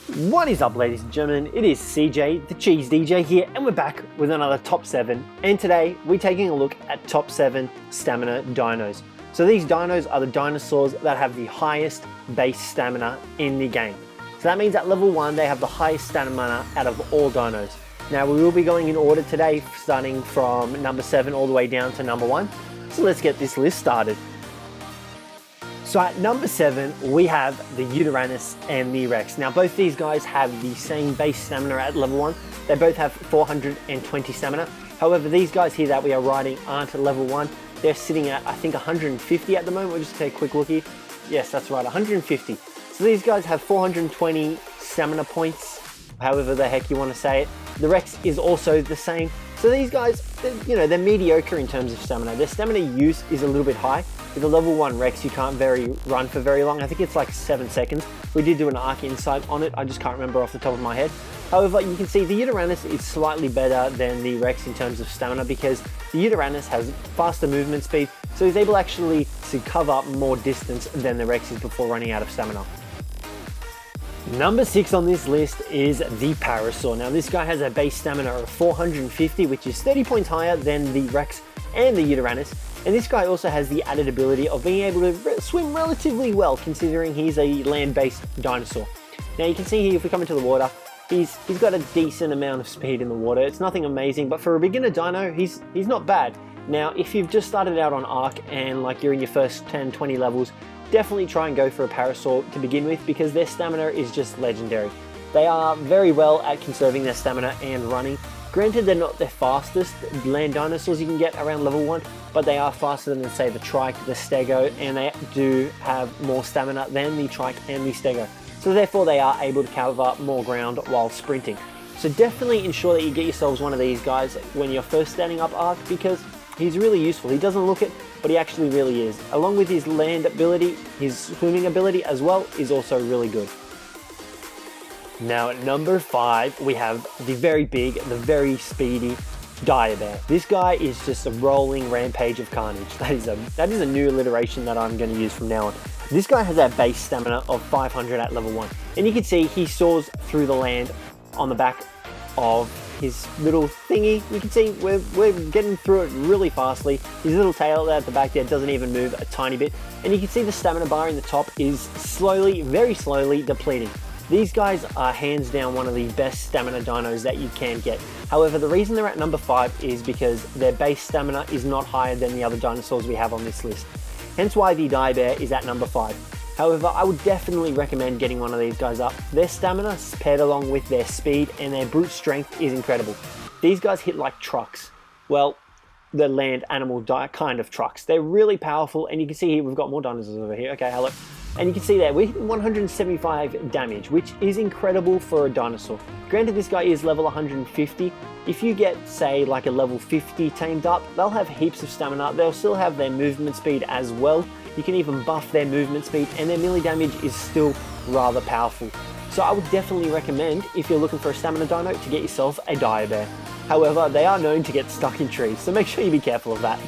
What is up, ladies and gentlemen? It is Cjthecheesedj here, and we're back with another top 7, and today we're taking a look at top 7 stamina dinos. So these dinos are the dinosaurs that have the highest base stamina in the game. So that means at level 1 they have the highest stamina out of all dinos. Now we will be going in order today, starting from number 7 all the way down to number 1. So let's get this list started. So at number 7, we have the Yutyrannus and the Rex. Now both these guys have the same base stamina at level 1. They both have 420 stamina. However, these guys here that we are riding aren't at level 1. They're sitting at, I think, 150 at the moment. We'll just take a quick look here. Yes, that's right, 150. So these guys have 420 stamina points, however the heck you want to say it. The Rex is also the same. So these guys, they're mediocre in terms of stamina. Their stamina use is a little bit high. With a level 1 Rex, you can't run for very long. I think it's like 7 seconds. We did do an Ark insight on it. I just can't remember off the top of my head. However, you can see the Yutyrannus is slightly better than the Rex in terms of stamina because the Yutyrannus has faster movement speed, so he's able actually to cover more distance than the Rex is before running out of stamina. Number 6 on this list is the Parasaur. Now this guy has a base stamina of 450, which is 30 points higher than the Rex and the Yutyrannus. And this guy also has the added ability of being able to swim relatively well, considering he's a land-based dinosaur. Now you can see here, if we come into the water, he's got a decent amount of speed in the water. It's nothing amazing, but for a beginner dino, he's not bad. Now, if you've just started out on Ark and like you're in your first 10, 20 levels, definitely try and go for a Parasaur to begin with because their stamina is just legendary. They are very well at conserving their stamina and running. Granted, they're not the fastest land dinosaurs you can get around level 1, but they are faster than, say, the Trike, the Stego, and they do have more stamina than the Trike and the Stego. So therefore, they are able to cover more ground while sprinting. So definitely ensure that you get yourselves one of these guys when you're first standing up Ark because he's really useful. He doesn't look it, but he actually really is. Along with his land ability, his swimming ability as well is also really good. Now at number 5, we have the very big, the very speedy Diabear. This guy is just a rolling rampage of carnage. That is a new alliteration that I'm going to use from now on. This guy has a base stamina of 500 at level 1. And you can see he soars through the land on the back of his little thingy. You can see we're getting through it really fastly. His little tail at the back there doesn't even move a tiny bit. And you can see the stamina bar in the top is slowly, very slowly depleting. These guys are hands down one of the best stamina dinos that you can get. However, the reason they're at number 5 is because their base stamina is not higher than the other dinosaurs we have on this list. Hence why the Diabear is at number 5. However, I would definitely recommend getting one of these guys up. Their stamina paired along with their speed and their brute strength is incredible. These guys hit like trucks. Well, the land animal kind of trucks. They're really powerful, and you can see here we've got more dinosaurs over here. Okay, hello. And you can see there, we're hitting 175 damage, which is incredible for a dinosaur. Granted, this guy is level 150. If you get, say, like a level 50 tamed up, they'll have heaps of stamina. They'll still have their movement speed as well. You can even buff their movement speed, and their melee damage is still rather powerful. So I would definitely recommend, if you're looking for a stamina dino, to get yourself a Diabear. However, they are known to get stuck in trees, so make sure you be careful of that.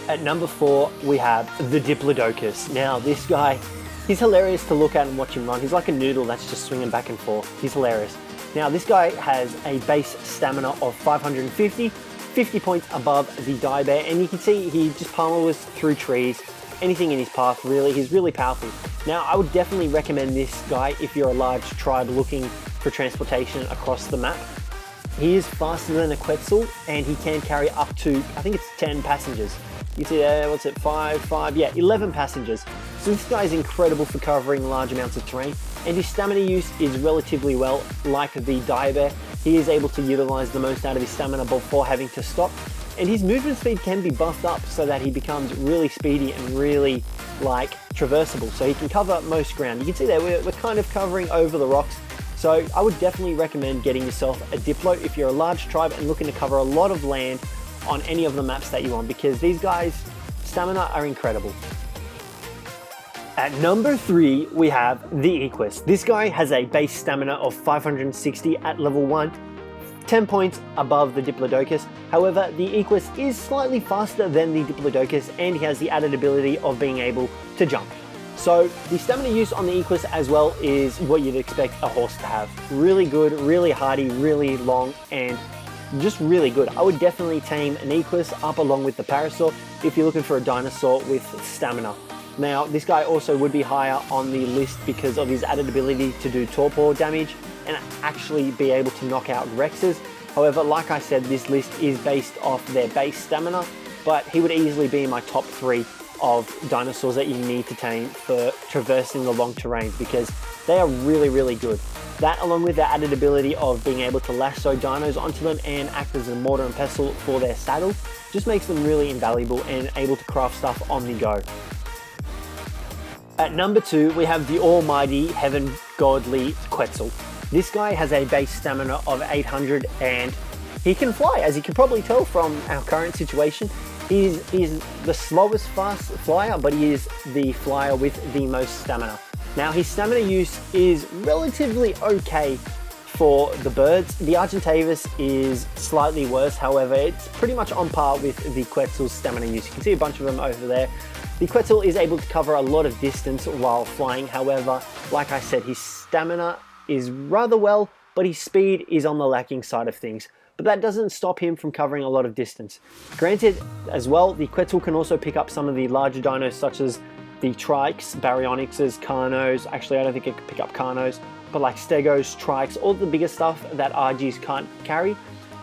At number 4, we have the Diplodocus. Now, this guy, he's hilarious to look at and watch him run. He's like a noodle that's just swinging back and forth. He's hilarious. Now, this guy has a base stamina of 550, 50 points above the Diabear, and you can see he just pummels through trees, anything in his path, really. He's really powerful. Now, I would definitely recommend this guy if you're a large tribe looking for transportation across the map. He is faster than a Quetzal, and he can carry up to, I think it's 10 passengers. You see there, what's it, 11 passengers. So this guy is incredible for covering large amounts of terrain, and his stamina use is relatively well, like the Diabear. He is able to utilize the most out of his stamina before having to stop, and his movement speed can be buffed up so that he becomes really speedy and really, traversable, so he can cover most ground. You can see there, we're kind of covering over the rocks, so I would definitely recommend getting yourself a Diplo if you're a large tribe and looking to cover a lot of land on any of the maps that you want, because these guys' stamina are incredible. At number 3, we have the Equus. This guy has a base stamina of 560 at level 1, 10 points above the Diplodocus. However, the Equus is slightly faster than the Diplodocus, and he has the added ability of being able to jump. So the stamina use on the Equus as well is what you'd expect a horse to have. Really good, really hardy, really long, and just really good. I would definitely tame an Equus up along with the Parasaur if you're looking for a dinosaur with stamina. Now, this guy also would be higher on the list because of his added ability to do torpor damage and actually be able to knock out Rexes. However, like I said, this list is based off their base stamina, but he would easily be in my top 3 of dinosaurs that you need to tame for traversing the long terrains because they are really, really good. That, along with the added ability of being able to lasso dinos onto them and act as a mortar and pestle for their saddle, just makes them really invaluable and able to craft stuff on the go. At number 2, we have the almighty heaven godly Quetzal. This guy has a base stamina of 800 and he can fly, as you can probably tell from our current situation. He's the slowest fast flyer, but he is the flyer with the most stamina. Now, his stamina use is relatively okay for the birds. The Argentavis is slightly worse, however, it's pretty much on par with the Quetzal's stamina use. You can see a bunch of them over there. The Quetzal is able to cover a lot of distance while flying, however, like I said, his stamina is rather well, but his speed is on the lacking side of things. But that doesn't stop him from covering a lot of distance. Granted, as well, the Quetzal can also pick up some of the larger dinos such as the Trikes, Baryonyxes, Carnos. Actually, I don't think it could pick up Carnos, but like Stegos, Trikes, all the bigger stuff that RGs can't carry.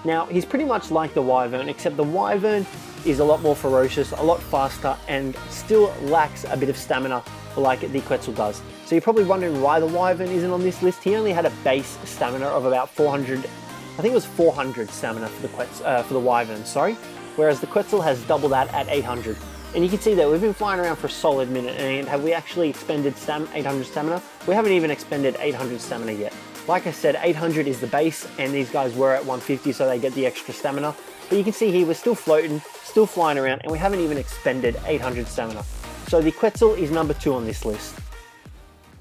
Now, he's pretty much like the Wyvern, except the Wyvern is a lot more ferocious, a lot faster, and still lacks a bit of stamina like the Quetzal does. So you're probably wondering why the Wyvern isn't on this list. He only had a base stamina of about 400, I think it was 400 stamina for the Wyvern, sorry, whereas the Quetzal has double that at 800. And you can see that we've been flying around for a solid minute, and have we actually expended 800 stamina? We haven't even expended 800 stamina yet. Like I said, 800 is the base, and these guys were at 150, so they get the extra stamina. But you can see here, we're still floating, still flying around, and we haven't even expended 800 stamina. So the Quetzal is number 2 on this list.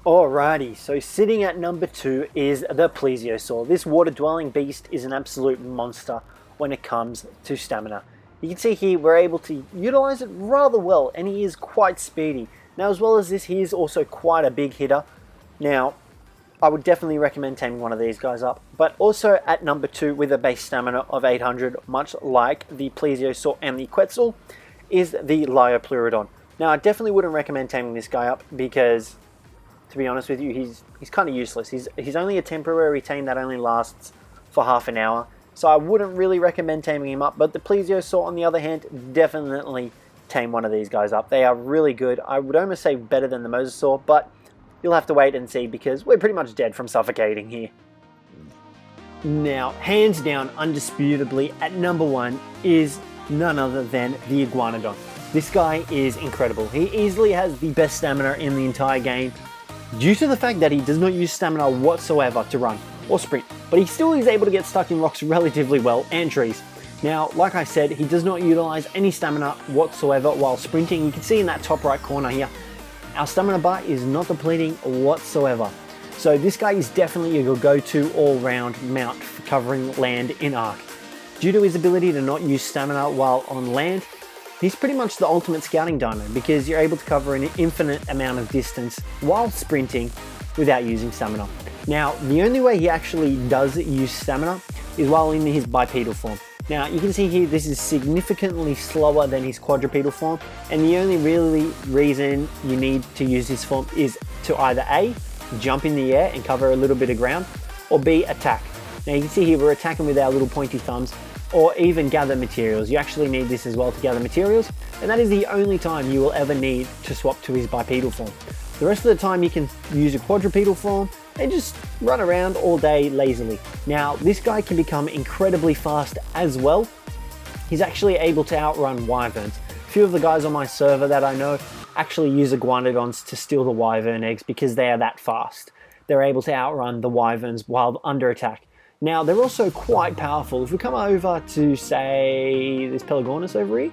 Alrighty, so sitting at number 2 is the Plesiosaur. This water-dwelling beast is an absolute monster when it comes to stamina. You can see here we're able to utilize it rather well, and he is quite speedy. Now, as well as this, he is also quite a big hitter. Now, I would definitely recommend taming one of these guys up. But also at number 2 with a base stamina of 800, much like the Plesiosaur and the Quetzal, is the Liopleurodon. Now, I definitely wouldn't recommend taming this guy up because, to be honest with you, he's kind of useless. He's only a temporary tame that only lasts for half an hour. So I wouldn't really recommend taming him up, but the Plesiosaur, on the other hand, definitely tame one of these guys up. They are really good. I would almost say better than the Mosasaur, but you'll have to wait and see because we're pretty much dead from suffocating here. Now, hands down, undisputably, at number 1 is none other than the Iguanodon. This guy is incredible. He easily has the best stamina in the entire game due to the fact that he does not use stamina whatsoever to run or sprint, but he still is able to get stuck in rocks relatively well and trees. Now, like I said, he does not utilize any stamina whatsoever while sprinting. You can see in that top right corner here, our stamina bar is not depleting whatsoever. So this guy is definitely your go-to all-round mount for covering land in Ark. Due to his ability to not use stamina while on land, he's pretty much the ultimate scouting dino because you're able to cover an infinite amount of distance while sprinting without using stamina. Now, the only way he actually does use stamina is while in his bipedal form. Now, you can see here this is significantly slower than his quadrupedal form, and the only really reason you need to use this form is to either A, jump in the air and cover a little bit of ground, or B, attack. Now you can see here we're attacking with our little pointy thumbs, or even gather materials. You actually need this as well to gather materials, and that is the only time you will ever need to swap to his bipedal form. The rest of the time you can use a quadrupedal form and just run around all day lazily. Now, this guy can become incredibly fast as well. He's actually able to outrun wyverns. A few of the guys on my server that I know actually use iguanodons to steal the wyvern eggs because they are that fast. They're able to outrun the wyverns while under attack. Now, they're also quite powerful. If we come over to, say, this Pelagornis over here,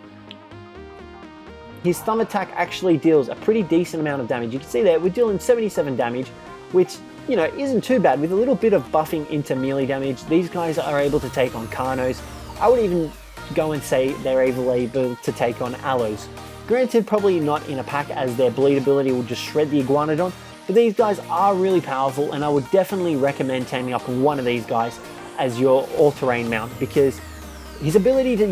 his thumb attack actually deals a pretty decent amount of damage. You can see there, we're dealing 77 damage, which, you know, isn't too bad. With a little bit of buffing into melee damage, these guys are able to take on Carnos. I would even go and say they're able to take on Allos. Granted, probably not in a pack as their bleed ability will just shred the Iguanodon, but these guys are really powerful and I would definitely recommend taming up one of these guys as your all-terrain mount, because his ability to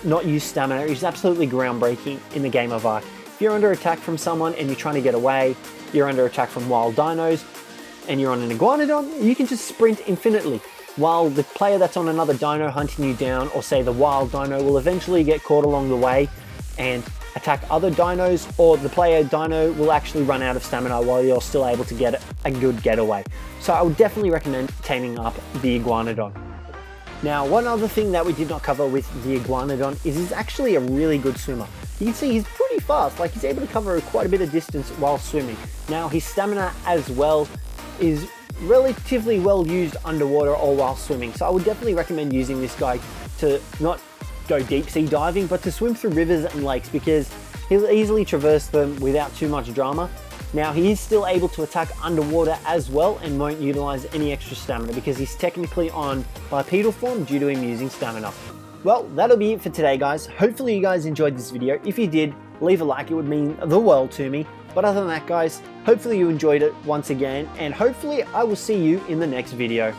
not use stamina is absolutely groundbreaking in the game of Ark. If you're under attack from someone and you're trying to get away, you're under attack from wild dinos, and you're on an Iguanodon, you can just sprint infinitely, while the player that's on another dino hunting you down, or say the wild dino, will eventually get caught along the way and attack other dinos, or the player dino will actually run out of stamina while you're still able to get a good getaway. So I would definitely recommend taming up the Iguanodon. Now, one other thing that we did not cover with the Iguanodon is he's actually a really good swimmer. You can see he's pretty fast, like he's able to cover quite a bit of distance while swimming. Now, his stamina as well is relatively well used underwater or while swimming, so I would definitely recommend using this guy to not go deep sea diving, but to swim through rivers and lakes, because he'll easily traverse them without too much drama. Now, he is still able to attack underwater as well and won't utilize any extra stamina because he's technically on bipedal form due to him using stamina. Well, that'll be it for today, guys. Hopefully you guys enjoyed this video. If you did, leave a like, it would mean the world to me. But other than that, guys, hopefully you enjoyed it once again, and hopefully I will see you in the next video.